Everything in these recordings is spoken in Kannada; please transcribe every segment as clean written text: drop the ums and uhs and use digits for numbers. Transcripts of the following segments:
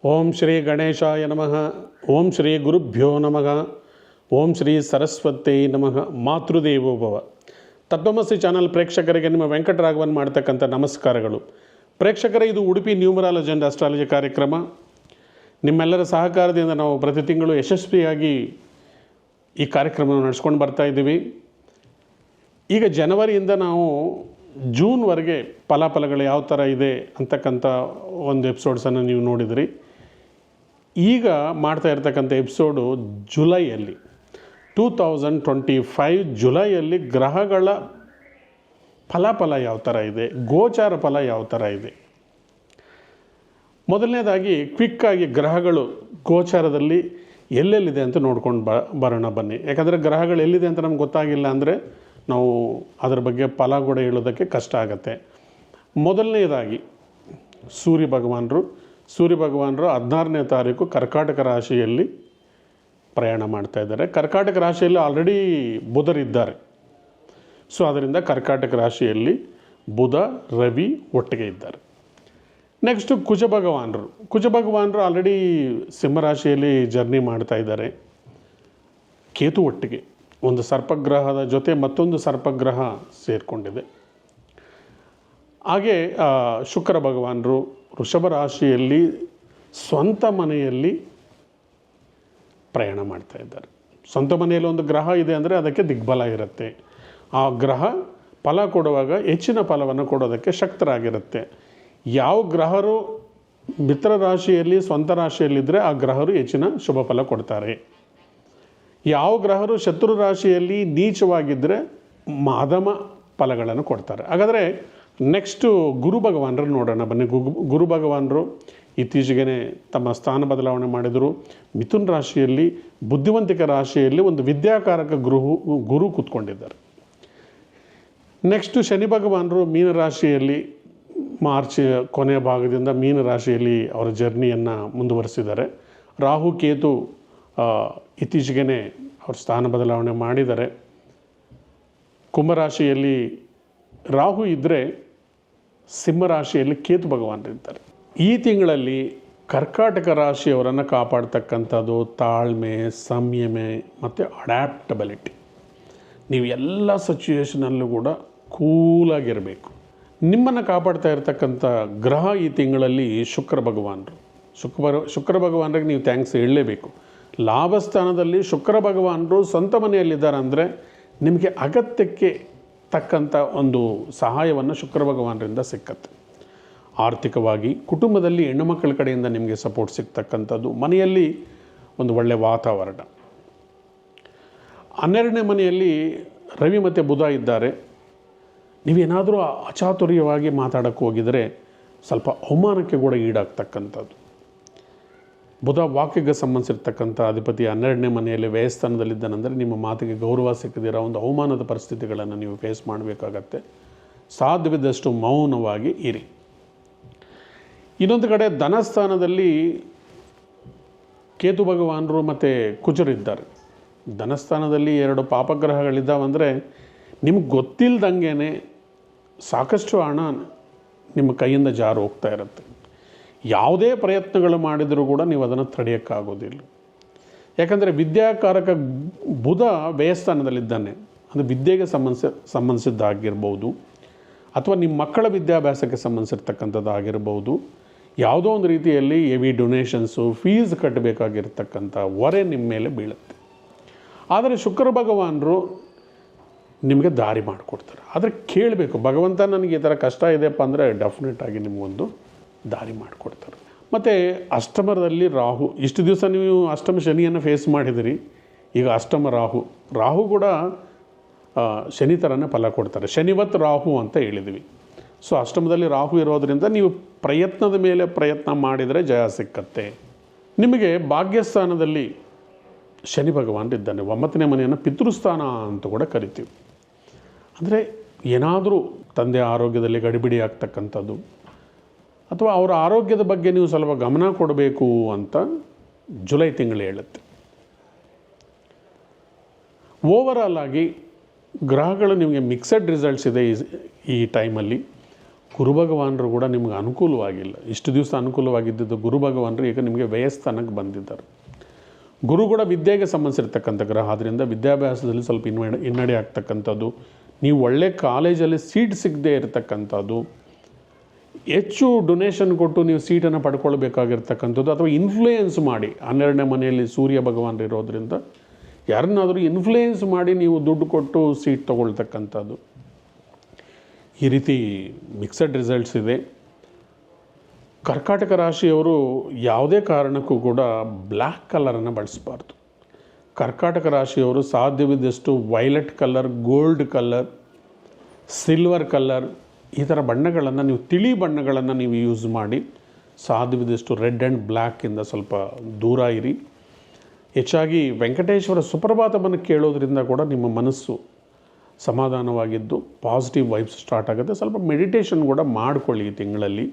ಓಂ ಶ್ರೀ ಗಣೇಶಾಯ ನಮಃ. ಓಂ ಶ್ರೀ ಗುರುಭ್ಯೋ ನಮಃ. ಓಂ ಶ್ರೀ ಸರಸ್ವತಿ ನಮಃ. ಮಾತೃದೇವೋಭವ. ತತ್ವಮಸಿ ಚಾನಲ್ ಪ್ರೇಕ್ಷಕರಿಗೆ ನಿಮ್ಮ ವೆಂಕಟರಾಘವನ್ ಮಾಡ್ತಕ್ಕಂಥ ನಮಸ್ಕಾರಗಳು. ಪ್ರೇಕ್ಷಕರೇ, ಇದು ಉಡುಪಿ ನ್ಯೂಮರಾಲಜಿ ಆ್ಯಂಡ್ ಅಸ್ಟ್ರಾಲಜಿ ಕಾರ್ಯಕ್ರಮ. ನಿಮ್ಮೆಲ್ಲರ ಸಹಕಾರದಿಂದ ನಾವು ಪ್ರತಿ ತಿಂಗಳು ಯಶಸ್ವಿಯಾಗಿ ಈ ಕಾರ್ಯಕ್ರಮವನ್ನು ನಡೆಸ್ಕೊಂಡು ಬರ್ತಾ ಇದ್ದೀವಿ. ಈಗ ಜನವರಿಯಿಂದ ನಾವು ಜೂನ್ವರೆಗೆ ಫಲಾಫಲಗಳು ಯಾವ ಥರ ಇದೆ ಅಂತಕ್ಕಂಥ ಒಂದು ಎಪಿಸೋಡ್ಸನ್ನು ನೀವು ನೋಡಿದ್ರಿ. ಈಗ ಮಾಡ್ತಾ ಇರ್ತಕ್ಕಂಥ ಎಪಿಸೋಡು ಜುಲೈಯಲ್ಲಿ 2025 ಜುಲೈಯಲ್ಲಿ ಗ್ರಹಗಳ ಫಲಾಫಲ ಯಾವ ಥರ ಇದೆ, ಗೋಚಾರ ಫಲ ಯಾವ ಥರ ಇದೆ. ಮೊದಲನೇದಾಗಿ ಕ್ವಿಕ್ಕಾಗಿ ಗ್ರಹಗಳು ಗೋಚಾರದಲ್ಲಿ ಎಲ್ಲೆಲ್ಲಿದೆ ಅಂತ ನೋಡ್ಕೊಂಡು ಬರೋಣ ಬನ್ನಿ. ಯಾಕಂದರೆ ಗ್ರಹಗಳು ಎಲ್ಲಿದೆ ಅಂತ ನಮ್ಗೆ ಗೊತ್ತಾಗಿಲ್ಲ ಅಂದರೆ ನಾವು ಅದರ ಬಗ್ಗೆ ಫಲ ಕೂಡ ಹೇಳೋದಕ್ಕೆ ಕಷ್ಟ ಆಗುತ್ತೆ. ಮೊದಲನೇದಾಗಿ ಸೂರ್ಯ ಭಗವಾನರು 16ನೇ ತಾರೀಕು ಕರ್ಕಾಟಕ ರಾಶಿಯಲ್ಲಿ ಪ್ರಯಾಣ ಮಾಡ್ತಾ ಇದ್ದಾರೆ. ಕರ್ಕಾಟಕ ರಾಶಿಯಲ್ಲಿ ಆಲ್ರೆಡಿ ಬುಧರಿದ್ದಾರೆ. ಸೊ ಅದರಿಂದ ಕರ್ಕಾಟಕ ರಾಶಿಯಲ್ಲಿ ಬುಧ ರವಿ ಒಟ್ಟಿಗೆ ಇದ್ದಾರೆ. ನೆಕ್ಸ್ಟು ಕುಜ ಭಗವಾನರು ಆಲ್ರೆಡಿ ಸಿಂಹರಾಶಿಯಲ್ಲಿ ಜರ್ನಿ ಮಾಡ್ತಾ ಇದ್ದಾರೆ. ಕೇತು ಒಟ್ಟಿಗೆ ಒಂದು ಸರ್ಪಗ್ರಹದ ಜೊತೆ ಮತ್ತೊಂದು ಸರ್ಪಗ್ರಹ ಸೇರಿಕೊಂಡಿದೆ. ಹಾಗೆ ಶುಕ್ರ ಭಗವಾನರು ವೃಷಭ ರಾಶಿಯಲ್ಲಿ ಸ್ವಂತ ಮನೆಯಲ್ಲಿ ಪ್ರಯಾಣ ಮಾಡ್ತಾ ಇದ್ದಾರೆ. ಸ್ವಂತ ಮನೆಯಲ್ಲಿ ಒಂದು ಗ್ರಹ ಇದೆ ಅಂದರೆ ಅದಕ್ಕೆ ದಿಗ್ಬಲ ಇರುತ್ತೆ. ಆ ಗ್ರಹ ಫಲ ಕೊಡುವಾಗ ಹೆಚ್ಚಿನ ಫಲವನ್ನು ಕೊಡೋದಕ್ಕೆ ಶಕ್ತರಾಗಿರುತ್ತೆ. ಯಾವ ಗ್ರಹರು ಮಿತ್ರ ರಾಶಿಯಲ್ಲಿ ಸ್ವಂತ ರಾಶಿಯಲ್ಲಿದ್ದರೆ ಆ ಗ್ರಹರು ಹೆಚ್ಚಿನ ಶುಭ ಫಲ ಕೊಡ್ತಾರೆ. ಯಾವ ಗ್ರಹರು ಶತ್ರು ರಾಶಿಯಲ್ಲಿ ನೀಚವಾಗಿದ್ದರೆ ಮಾಧಮ ಫಲಗಳನ್ನು ಕೊಡ್ತಾರೆ. ಹಾಗಾದರೆ ನೆಕ್ಸ್ಟು ಗುರು ಭಗವಾನರು ನೋಡೋಣ ಬನ್ನಿ. ಗುರು ಭಗವಾನರು ಇತ್ತೀಚೆಗೆ ತಮ್ಮ ಸ್ಥಾನ ಬದಲಾವಣೆ ಮಾಡಿದರು. ಮಿಥುನ್ ರಾಶಿಯಲ್ಲಿ ಬುದ್ಧಿವಂತಿಕ ರಾಶಿಯಲ್ಲಿ ಒಂದು ವಿದ್ಯಾಕಾರಕ ಗುರು ಕೂತ್ಕೊಂಡಿದ್ದಾರೆ. ನೆಕ್ಸ್ಟು ಶನಿ ಭಗವಾನರು ಮೀನರಾಶಿಯಲ್ಲಿ ಮಾರ್ಚ್ ಕೊನೆಯ ಭಾಗದಿಂದ ಮೀನರಾಶಿಯಲ್ಲಿ ಅವರ ಜರ್ನಿಯನ್ನು ಮುಂದುವರಿಸಿದ್ದಾರೆ. ರಾಹು ಕೇತು ಇತ್ತೀಚೆಗೆ ಅವರು ಸ್ಥಾನ ಬದಲಾವಣೆ ಮಾಡಿದ್ದಾರೆ. ಕುಂಭರಾಶಿಯಲ್ಲಿ ರಾಹು ಇದ್ದರೆ ಸಿಂಹರಾಶಿಯಲ್ಲಿ ಕೇತು ಭಗವಾನರಿದ್ದಾರೆ. ಈ ತಿಂಗಳಲ್ಲಿ ಕರ್ಕಾಟಕ ರಾಶಿಯವರನ್ನು ಕಾಪಾಡ್ತಕ್ಕಂಥದ್ದು ತಾಳ್ಮೆ, ಸಂಯಮ ಮತ್ತು ಅಡ್ಯಾಪ್ಟಬಿಲಿಟಿ. ನೀವು ಎಲ್ಲ ಸಿಚುವೇಷನಲ್ಲೂ ಕೂಡ ಕೂಲಾಗಿರಬೇಕು. ನಿಮ್ಮನ್ನು ಕಾಪಾಡ್ತಾ ಇರತಕ್ಕಂಥ ಗ್ರಹ ಈ ತಿಂಗಳಲ್ಲಿ ಶುಕ್ರ ಭಗವಾನರಿಗೆ ನೀವು ಥ್ಯಾಂಕ್ಸ್ ಹೇಳಲೇಬೇಕು. ಲಾಭಸ್ಥಾನದಲ್ಲಿ ಶುಕ್ರ ಭಗವಾನರು ಸ್ವಂತ ಮನೆಯಲ್ಲಿದ್ದಾರೆ ಅಂದರೆ ನಿಮಗೆ ಅಗತ್ಯಕ್ಕೆ ತಕ್ಕಂಥ ಒಂದು ಸಹಾಯವನ್ನು ಶುಕ್ರ ಭಗವಾನರಿಂದ ಸಿಕ್ಕತ್ತೆ. ಆರ್ಥಿಕವಾಗಿ ಕುಟುಂಬದಲ್ಲಿ ಹೆಣ್ಣುಮಕ್ಕಳ ಕಡೆಯಿಂದ ನಿಮಗೆ ಸಪೋರ್ಟ್ ಸಿಗ್ತಕ್ಕಂಥದ್ದು, ಮನೆಯಲ್ಲಿ ಒಂದು ಒಳ್ಳೆಯ ವಾತಾವರಣ. 12ನೇ ಮನೆಯಲ್ಲಿ ರವಿ ಮತ್ತು ಬುಧ ಇದ್ದಾರೆ. ನೀವೇನಾದರೂ ಅಚಾತುರ್ಯವಾಗಿ ಮಾತಾಡೋಕ್ಕೆ ಹೋಗಿದರೆ ಸ್ವಲ್ಪ ಅವಮಾನಕ್ಕೆ ಕೂಡ ಈಡಾಗ್ತಕ್ಕಂಥದ್ದು. ಬುಧ ವಾಕ್ಯಕ್ಕೆ ಸಂಬಂಧಿಸಿರ್ತಕ್ಕಂಥ ಅಧಿಪತಿ 12ನೇ ಮನೆಯಲ್ಲಿ ವ್ಯಯಸ್ಥಾನದಲ್ಲಿದ್ದಾನೆಂದರೆ ನಿಮ್ಮ ಮಾತಿಗೆ ಗೌರವ ಸಿಕ್ಕದಿರೋ ಒಂದು ಅವಮಾನದ ಪರಿಸ್ಥಿತಿಗಳನ್ನು ನೀವು ಫೇಸ್ ಮಾಡಬೇಕಾಗತ್ತೆ. ಸಾಧ್ಯವಿದ್ದಷ್ಟು ಮೌನವಾಗಿ ಇರಿ. ಇನ್ನೊಂದು ಕಡೆ ಧನಸ್ಥಾನದಲ್ಲಿ ಕೇತು ಭಗವಾನರು ಮತ್ತು ಕುಜರಿದ್ದಾರೆ. ಧನಸ್ಥಾನದಲ್ಲಿ 2 ಪಾಪಗ್ರಹಗಳಿದ್ದಾವಂದರೆ ನಿಮ್ಗೆ ಗೊತ್ತಿಲ್ಲದಂಗೆ ಸಾಕಷ್ಟು ಹಣ ನಿಮ್ಮ ಕೈಯಿಂದ ಜಾರು ಹೋಗ್ತಾ ಇರುತ್ತೆ. ಯಾವುದೇ ಪ್ರಯತ್ನಗಳು ಮಾಡಿದರೂ ಕೂಡ ನೀವು ಅದನ್ನು ತಡೆಯೋಕ್ಕಾಗೋದಿಲ್ಲ. ಯಾಕಂದರೆ ವಿದ್ಯಾಕಾರಕ ಬುಧ ವ್ಯಯಸ್ಥಾನದಲ್ಲಿದ್ದಾನೆ. ಅದು ವಿದ್ಯೆಗೆ ಸಂಬಂಧಿಸಿದ್ದಾಗಿರ್ಬೋದು ಅಥವಾ ನಿಮ್ಮ ಮಕ್ಕಳ ವಿದ್ಯಾಭ್ಯಾಸಕ್ಕೆ ಸಂಬಂಧಿಸಿರ್ತಕ್ಕಂಥದ್ದಾಗಿರ್ಬೋದು. ಯಾವುದೋ ಒಂದು ರೀತಿಯಲ್ಲಿ ಹೆವಿ ಡೊನೇಷನ್ಸು, ಫೀಸ್ ಕಟ್ಟಬೇಕಾಗಿರ್ತಕ್ಕಂಥ ಹೊರೆ ನಿಮ್ಮ ಮೇಲೆ ಬೀಳುತ್ತೆ. ಆದರೆ ಶುಕ್ರ ಭಗವಾನರು ನಿಮಗೆ ದಾರಿ ಮಾಡಿಕೊಡ್ತಾರೆ. ಆದರೆ ಕೇಳಬೇಕು, ಭಗವಂತ ನನಗೆ ಈ ಥರ ಕಷ್ಟ ಇದೆಯಪ್ಪ ಅಂದರೆ ಡೆಫಿನೆಟಾಗಿ ನಿಮಗೊಂದು ದಾರಿ ಮಾಡಿಕೊಡ್ತಾರೆ. ಮತ್ತು ಅಷ್ಟಮದಲ್ಲಿ ರಾಹು, ಇಷ್ಟು ದಿವಸ ನೀವು ಅಷ್ಟಮ ಶನಿಯನ್ನು ಫೇಸ್ ಮಾಡಿದಿರಿ. ಈಗ ಅಷ್ಟಮ ರಾಹು ಕೂಡ ಶನಿ ಥರನೇ ಫಲ ಕೊಡ್ತಾರೆ. ಶನಿವತ್ ರಾಹು ಅಂತ ಹೇಳಿದ್ವಿ. ಸೊ ಅಷ್ಟಮದಲ್ಲಿ ರಾಹು ಇರೋದರಿಂದ ನೀವು ಪ್ರಯತ್ನದ ಮೇಲೆ ಪ್ರಯತ್ನ ಮಾಡಿದರೆ ಜಯ ಸಿಕ್ಕತ್ತೆ. ನಿಮಗೆ ಭಾಗ್ಯಸ್ಥಾನದಲ್ಲಿ ಶನಿ ಭಗವಾನರಿದ್ದಾನೆ. 9ನೇ ಮನೆಯನ್ನು ಪಿತೃಸ್ಥಾನ ಅಂತ ಕೂಡ ಕರಿತೀವಿ. ಅಂದರೆ ಏನಾದರೂ ತಂದೆ ಆರೋಗ್ಯದಲ್ಲಿ ಗಡಿಬಿಡಿ ಆಗ್ತಕ್ಕಂಥದ್ದು ಅಥವಾ ಅವರ ಆರೋಗ್ಯದ ಬಗ್ಗೆ ನೀವು ಸ್ವಲ್ಪ ಗಮನ ಕೊಡಬೇಕು ಅಂತ ಜುಲೈ ತಿಂಗಳು ಹೇಳುತ್ತೆ. ಓವರಾಲ್ ಆಗಿ ಗ್ರಹಗಳು ನಿಮಗೆ ಮಿಕ್ಸಡ್ ರಿಸಲ್ಟ್ಸ್ ಇದೆ ಈ ಟೈಮಲ್ಲಿ. ಗುರು ಭಗವಾನರು ಕೂಡ ನಿಮಗೆ ಅನುಕೂಲವಾಗಿಲ್ಲ. ಇಷ್ಟು ದಿವಸ ಅನುಕೂಲವಾಗಿದ್ದು ಗುರು ಭಗವಾನರು ಈಗ ನಿಮಗೆ ವ್ಯಯಸ್ಥಾನಕ್ಕೆ ಬಂದಿದ್ದಾರೆ. ಗುರು ಕೂಡ ವಿದ್ಯೆಗೆ ಸಂಬಂಧಿಸಿರ್ತಕ್ಕಂಥ ಗ್ರಹ, ಆದ್ದರಿಂದ ವಿದ್ಯಾಭ್ಯಾಸದಲ್ಲಿ ಸ್ವಲ್ಪ ಹಿನ್ನಡೆ ಆಗ್ತಕ್ಕಂಥದ್ದು, ನೀವು ಒಳ್ಳೆ ಕಾಲೇಜಲ್ಲಿ ಸೀಟ್ ಸಿಗದೆ ಇರತಕ್ಕಂಥದ್ದು, ಹೆಚ್ಚು ಡೊನೇಷನ್ ಕೊಟ್ಟು ನೀವು ಸೀಟನ್ನು ಪಡ್ಕೊಳ್ಬೇಕಾಗಿರ್ತಕ್ಕಂಥದ್ದು, ಅಥವಾ ಇನ್ಫ್ಲೂಯೆನ್ಸ್ ಮಾಡಿ 12ನೇ ಮನೆಯಲ್ಲಿ ಸೂರ್ಯ ಭಗವಾನ್ ಇರೋದರಿಂದ ಯಾರನ್ನಾದರೂ ಇನ್ಫ್ಲೂಯೆನ್ಸ್ ಮಾಡಿ ನೀವು ದುಡ್ಡು ಕೊಟ್ಟು ಸೀಟ್ ತೊಗೊಳ್ತಕ್ಕಂಥದ್ದು, ಈ ರೀತಿ ಮಿಕ್ಸಡ್ ರಿಸಲ್ಟ್ಸ್ ಇದೆ. ಕರ್ಕಾಟಕ ರಾಶಿಯವರು ಯಾವುದೇ ಕಾರಣಕ್ಕೂ ಕೂಡ ಬ್ಲ್ಯಾಕ್ ಕಲರನ್ನು ಬಳಸಬಾರ್ದು. ಕರ್ಕಾಟಕ ರಾಶಿಯವರು ಸಾಧ್ಯವಿದ್ದಷ್ಟು violet colour, gold colour, silver colour ಈ ಥರ ಬಣ್ಣಗಳನ್ನು ನೀವು, ತಿಳಿ ಬಣ್ಣಗಳನ್ನು ನೀವು ಯೂಸ್ ಮಾಡಿ. ಸಾಧ್ಯವಿದ್ದಷ್ಟು ರೆಡ್ ಆ್ಯಂಡ್ ಬ್ಲ್ಯಾಕಿಂದ ಸ್ವಲ್ಪ ದೂರ ಇರಿ. ಹೆಚ್ಚಾಗಿ ವೆಂಕಟೇಶ್ವರ ಸುಪ್ರಭಾತವನ್ನು ಕೇಳೋದ್ರಿಂದ ಕೂಡ ನಿಮ್ಮ ಮನಸ್ಸು ಸಮಾಧಾನವಾಗಿದ್ದು ಪಾಸಿಟಿವ್ ವೈಬ್ಸ್ ಸ್ಟಾರ್ಟ್ ಆಗುತ್ತೆ. ಸ್ವಲ್ಪ ಮೆಡಿಟೇಷನ್ ಕೂಡ ಮಾಡಿಕೊಳ್ಳಿ ಈ ತಿಂಗಳಲ್ಲಿ,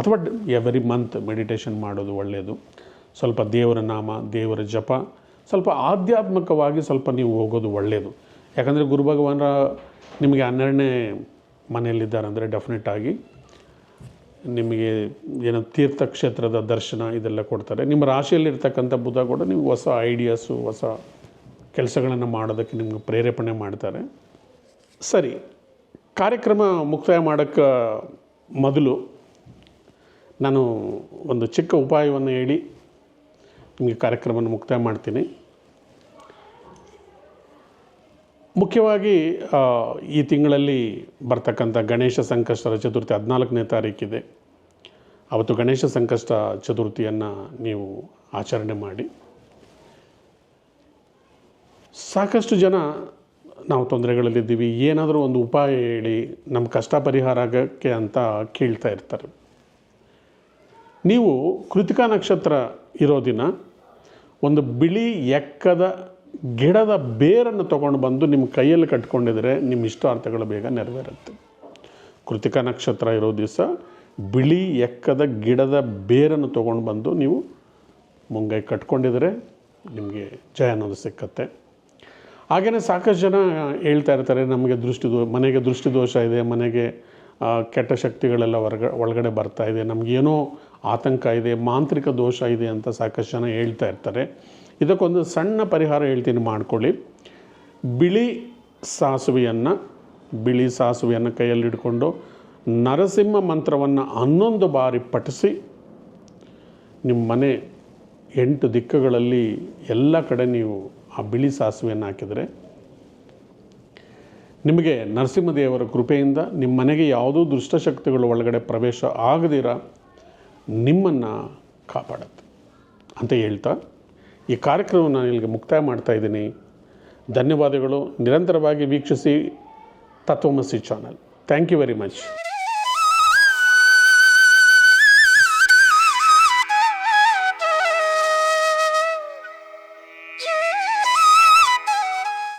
ಅಥವಾ ಎವ್ರಿ ಮಂತ್ ಮೆಡಿಟೇಷನ್ ಮಾಡೋದು ಒಳ್ಳೆಯದು. ಸ್ವಲ್ಪ ದೇವರ ನಾಮ, ದೇವರ ಜಪ, ಸ್ವಲ್ಪ ಆಧ್ಯಾತ್ಮಿಕವಾಗಿ ಸ್ವಲ್ಪ ನೀವು ಹೋಗೋದು ಒಳ್ಳೆಯದು. ಯಾಕಂದರೆ ಗುರು ಭಗವಾನರ ನಿಮಗೆ 12ನೇ ಮನೆಯಲ್ಲಿದ್ದಾರೆ ಅಂದರೆ ಡೆಫಿನೆಟಾಗಿ ನಿಮಗೆ ಏನೋ ತೀರ್ಥಕ್ಷೇತ್ರದ ದರ್ಶನ ಇದೆಲ್ಲ ಕೊಡ್ತಾರೆ. ನಿಮ್ಮ ರಾಶಿಯಲ್ಲಿರ್ತಕ್ಕಂಥ ಬುಧ ಕೂಡ ನಿಮ್ಗೆ ಹೊಸ ಐಡಿಯಾಸು, ಹೊಸ ಕೆಲಸಗಳನ್ನು ಮಾಡೋದಕ್ಕೆ ನಿಮ್ಗೆ ಪ್ರೇರೇಪಣೆ ಮಾಡ್ತಾರೆ. ಸರಿ, ಕಾರ್ಯಕ್ರಮ ಮುಕ್ತಾಯ ಮಾಡೋಕ್ಕೆ ಮೊದಲು ನಾನು ಒಂದು ಚಿಕ್ಕ ಉಪಾಯವನ್ನು ಹೇಳಿ ನಿಮಗೆ ಕಾರ್ಯಕ್ರಮವನ್ನು ಮುಕ್ತಾಯ ಮಾಡ್ತೀನಿ. ಮುಖ್ಯವಾಗಿ ಈ ತಿಂಗಳಲ್ಲಿ ಬರ್ತಕ್ಕಂಥ ಗಣೇಶ ಸಂಕಷ್ಟರ ಚತುರ್ಥಿ 14ನೇ ತಾರೀಕಿದೆ. ಅವತ್ತು ಗಣೇಶ ಸಂಕಷ್ಟ ಚತುರ್ಥಿಯನ್ನು ನೀವು ಆಚರಣೆ ಮಾಡಿ. ಸಾಕಷ್ಟು ಜನ ನಾವು ತೊಂದರೆಗಳಲ್ಲಿದ್ದೀವಿ, ಏನಾದರೂ ಒಂದು ಉಪಾಯ ಹೇಳಿ ನಮ್ಮ ಕಷ್ಟ ಪರಿಹಾರ ಆಗೋಕ್ಕೆ ಅಂತ ಕೇಳ್ತಾ ಇರ್ತಾರೆ. ನೀವು ಕೃತಿಕಾ ನಕ್ಷತ್ರ ಇರೋ ದಿನ ಒಂದು ಬಿಳಿ ಎಕ್ಕದ ಗಿಡದ ಬೇರನ್ನು ತೊಗೊಂಡು ಬಂದು ನಿಮ್ಮ ಕೈಯಲ್ಲಿ ಕಟ್ಕೊಂಡಿದ್ರೆ ನಿಮ್ಮ ಇಷ್ಟಾರ್ಥಗಳು ಬೇಗ ನೆರವೇರುತ್ತೆ. ಕೃತಿಕಾ ನಕ್ಷತ್ರ ಇರೋ ದಿವಸ ಬಿಳಿ ಎಕ್ಕದ ಗಿಡದ ಬೇರನ್ನು ತೊಗೊಂಡು ಬಂದು ನೀವು ಮುಂಗೈ ಕಟ್ಕೊಂಡಿದ್ರೆ ನಿಮಗೆ ಜಯ ಅನ್ನೋದು ಸಿಕ್ಕತ್ತೆ. ಹಾಗೆಯೇ ಸಾಕಷ್ಟು ಜನ ಹೇಳ್ತಾ ಇರ್ತಾರೆ, ನಮಗೆ ಮನೆಗೆ ದೃಷ್ಟಿದೋಷ ಇದೆ, ಮನೆಗೆ ಕೆಟ್ಟ ಶಕ್ತಿಗಳೆಲ್ಲ ಒಳಗಡೆ ಬರ್ತಾ ಇದೆ, ನಮಗೇನೋ ಆತಂಕ ಇದೆ, ಮಾಂತ್ರಿಕ ದೋಷ ಇದೆ ಅಂತ ಸಾಕಷ್ಟು ಜನ ಹೇಳ್ತಾ ಇರ್ತಾರೆ. ಇದಕ್ಕೊಂದು ಸಣ್ಣ ಪರಿಹಾರ ಹೇಳ್ತೀನಿ, ಮಾಡ್ಕೊಳ್ಳಿ. ಬಿಳಿ ಸಾಸುವೆಯನ್ನು ಕೈಯಲ್ಲಿ ಹಿಡ್ಕೊಂಡು ನರಸಿಂಹ ಮಂತ್ರವನ್ನು 11 ಬಾರಿ ಪಠಿಸಿ ನಿಮ್ಮ ಮನೆ 8 ದಿಕ್ಕುಗಳಲ್ಲಿ ಎಲ್ಲ ಕಡೆ ನೀವು ಆ ಬಿಳಿ ಸಾಸುವೆಯನ್ನು ಹಾಕಿದರೆ ನಿಮಗೆ ನರಸಿಂಹದೇವರ ಕೃಪೆಯಿಂದ ನಿಮ್ಮ ಮನೆಗೆ ಯಾವುದೂ ದುಷ್ಟಶಕ್ತಿಗಳು ಒಳಗಡೆ ಪ್ರವೇಶ ಆಗದಿರ ನಿಮ್ಮನ್ನು ಕಾಪಾಡುತ್ತೆ ಅಂತ ಹೇಳ್ತಾ ಈ ಕಾರ್ಯಕ್ರಮವನ್ನು ನಾನು ಇಲ್ಲಿಗೆ ಮುಕ್ತಾಯ ಮಾಡ್ತಾಯಿದ್ದೀನಿ. ಧನ್ಯವಾದಗಳು. ನಿರಂತರವಾಗಿ ವೀಕ್ಷಿಸಿ Tatvamasi channel. Thank you very much.